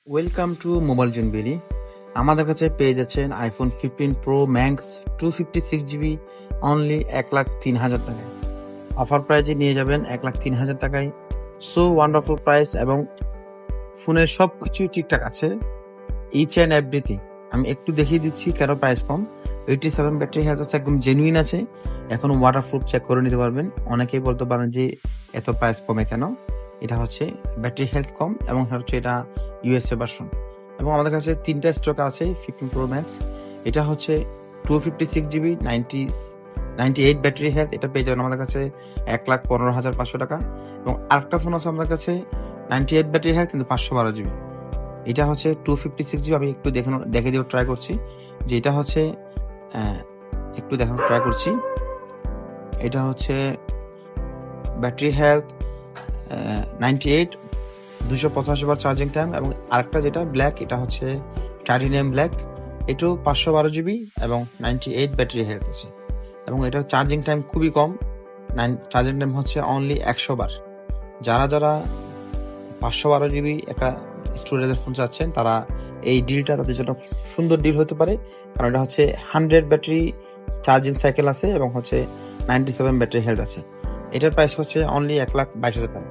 Welcome to mobile zone বেলি। আমাদের কাছে পেয়ে যাচ্ছেন iPhone 15 pro max 256 GB only 1,03,000 টাকায়। অফার প্রাইজে নিয়ে যাবেন 1,03,000 টাকায়। সো ওয়ান্ডারফুল প্রাইস এবং ফোনের সব কিছুই ঠিকঠাক আছে, ইচ অ্যান্ড এভরিথিং। আমি একটু দেখিয়ে দিচ্ছি কেন প্রাইস কম। 87 ব্যাটারি হেলথ আছে, একদম জেনুইন আছে। এখন ওয়াটারপ্রুফ চেক করে নিতে পারবেন। অনেকেই বলতে পারেন যে এত প্রাইস কমে কেন। এটা হচ্ছে ব্যাটারি হেলথ কম এবং হচ্ছে এটা ইউএসএ ভার্সন। এবং আমাদের কাছে 3টা স্টক আছে 15 প্রো ম্যাক্স। এটা হচ্ছে 256 জিবি 98 ব্যাটারি হেলথ। এটা পেয়ে যাবেন আমাদের কাছে 1,15,500 টাকা। এবং আরেকটা ফোন আছে আমাদের কাছে 98 ব্যাটারি হেলথ কিন্তু 512 জিবি। এটা হচ্ছে 256 জিবি। আমি একটু দেখে দেওয়ার ট্রাই করছি যে এটা হচ্ছে একটু দেখানোর ট্রাই করছি। এটা হচ্ছে ব্যাটারি হেলথ 98, 285 বার চার্জিং টাইম। এবং আরেকটা যেটা ব্ল্যাক, এটা হচ্ছে টাইটানিয়াম ব্ল্যাক। এটাও 512 জিবি এবং 98 ব্যাটারি হেলথ আছে। এবং এটার চার্জিং টাইম খুবই কম, চার্জিং টাইম হচ্ছে অনলি 100 বার। যারা 512 জিবি একটা স্টোরেজের ফোন চাচ্ছেন তারা এই ডিলটা তাদের জন্য সুন্দর ডিল হতে পারে, কারণ এটা হচ্ছে 100 ব্যাটারি চার্জিং সাইকেল আছে এবং হচ্ছে 97 ব্যাটারি হেলথ আছে। এটার প্রাইস হচ্ছে অনলি 1,22,000 টাকা।